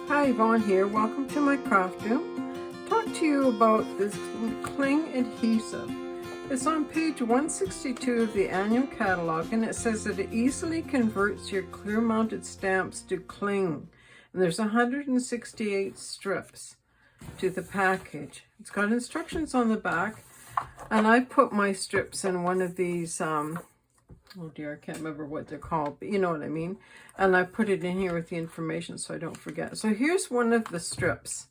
Hi, Yvonne here. Welcome to my craft room. Talk to you about this cling adhesive. It's on page 162 of the annual catalog, and it says that it easily converts your clear mounted stamps to cling. And there's 168 strips to the package. It's got instructions on the back, and I put my strips in one of these oh dear, I can't remember what they're called, but you know what I mean. And I put it in here with the information so I don't forget. So here's one of the strips.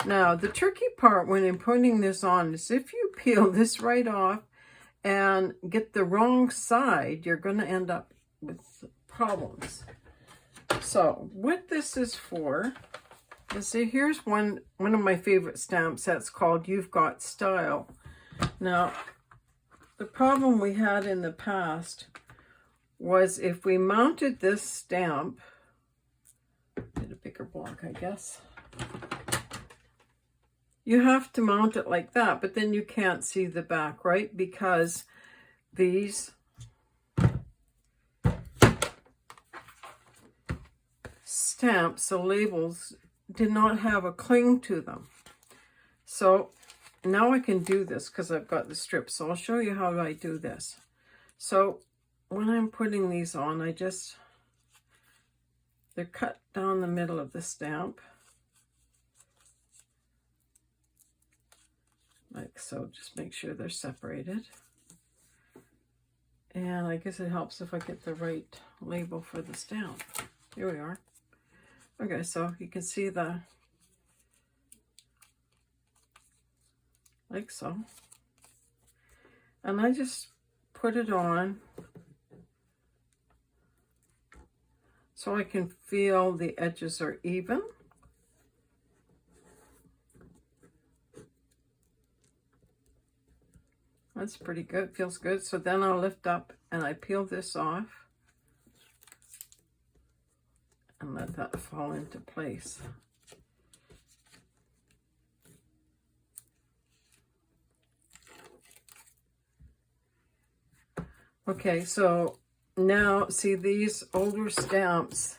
Now, the tricky part when I'm putting this on is if you peel this right off and get the wrong side, you're going to end up with problems. So what this is for, let's see, here's one of my favorite stamp sets called You've Got Style. Now, the problem we had in the past was if we mounted this stamp, get a bigger block, I guess. You have to mount it like that, but then you can't see the back, right? Because these stamps, the labels, did not have a cling to them. So now I can do this because I've got the strips. So I'll show you how I do this. So when I'm putting these on, they're cut down the middle of the stamp. Like so, just make sure they're separated. And I guess it helps if I get the right label for the stamp. Here we are. Okay, so you can see like so. And I just put it on so I can feel the edges are even. That's pretty good, feels good. So then I'll lift up and I peel this off and let that fall into place. Okay, so now see these older stamps,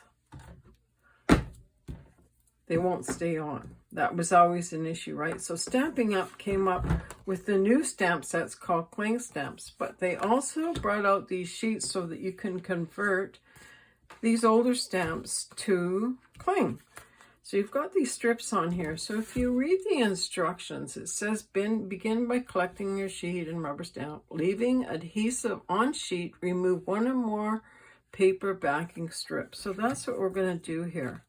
they won't stay on. That was always an issue, right? So Stampin' Up came up with the new stamp sets called cling stamps, but they also brought out these sheets so that you can convert these older stamps to cling. So you've got these strips on here. So if you read the instructions, it says begin by collecting your sheet and rubber stamp, leaving adhesive on sheet, remove one or more paper backing strips. So that's what we're going to do here.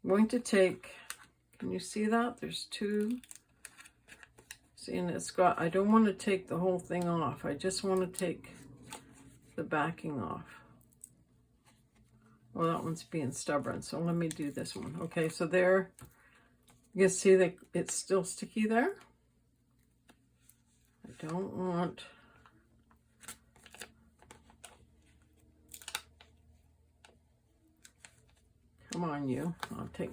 I'm going to take, can you see that? There's two. See, and it's got, I don't want to take the whole thing off. I just want to take the backing off. Well, that one's being stubborn, so let me do this one. Okay, so there, you can see that it's still sticky there. I don't want, come on you, I'll take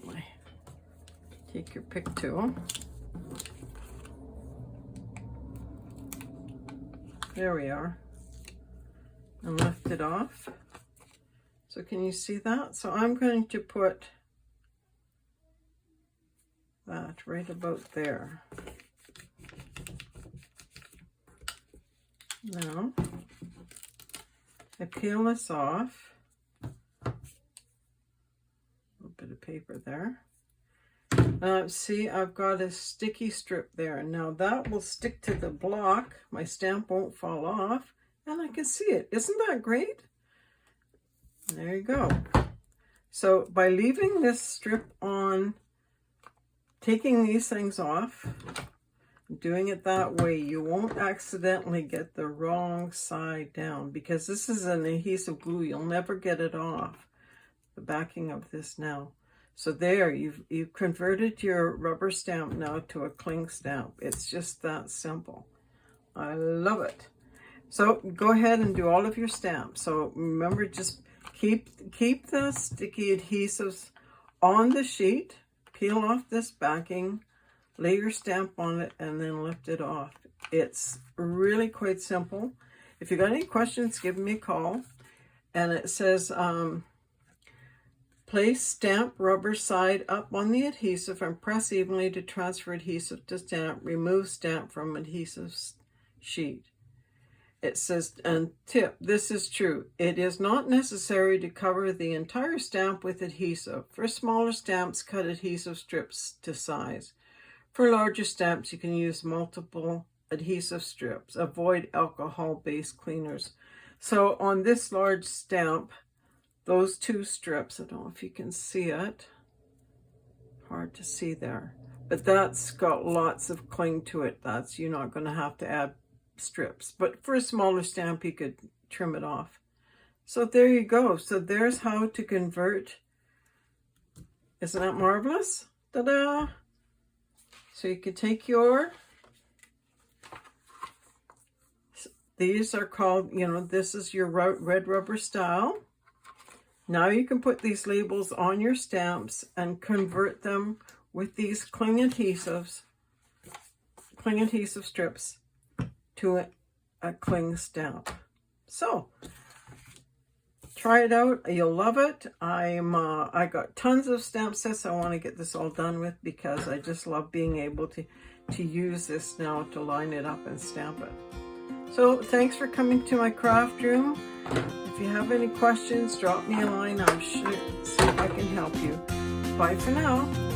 your pick tool. There we are, and lift it off. So can you see that? So I'm going to put that right about there. Now, I peel this off. A little bit of paper there. See, I've got a sticky strip there. Now that will stick to the block. My stamp won't fall off, and I can see it. Isn't that great? There you go. So by leaving this strip on, taking these things off, doing it that way, you won't accidentally get the wrong side down, because this is an adhesive glue. You'll never get it off, the backing of this now. So there, you've converted your rubber stamp now to a cling stamp. It's just that simple. I love it. So go ahead and do all of your stamps. So remember, just keep the sticky adhesives on the sheet, peel off this backing, lay your stamp on it, and then lift it off. It's really quite simple. If you got any questions, give me a call. And it says Place stamp rubber side up on the adhesive and press evenly to transfer adhesive to stamp. Remove stamp from adhesive sheet. It says, and tip, this is true. It is not necessary to cover the entire stamp with adhesive. For smaller stamps, cut adhesive strips to size. For larger stamps, you can use multiple adhesive strips. Avoid alcohol-based cleaners. So on this large stamp, those two strips, I don't know if you can see it, hard to see there, but that's got lots of cling to it. That's, you're not going to have to add strips, but for a smaller stamp you could trim it off. So there you go. So there's how to convert. Isn't that marvelous? Ta-da! So you can take your, these are called, you know, this is your red rubber style. Now you can put these labels on your stamps and convert them with these cling adhesive strips to a cling stamp. So try it out. You'll love it. I got tons of stamp sets I want to get this all done with because I just love being able to use this now to line it up and stamp it. So thanks for coming to my craft room. If you have any questions, drop me a line. I'm sure see if I can help you. Bye for now.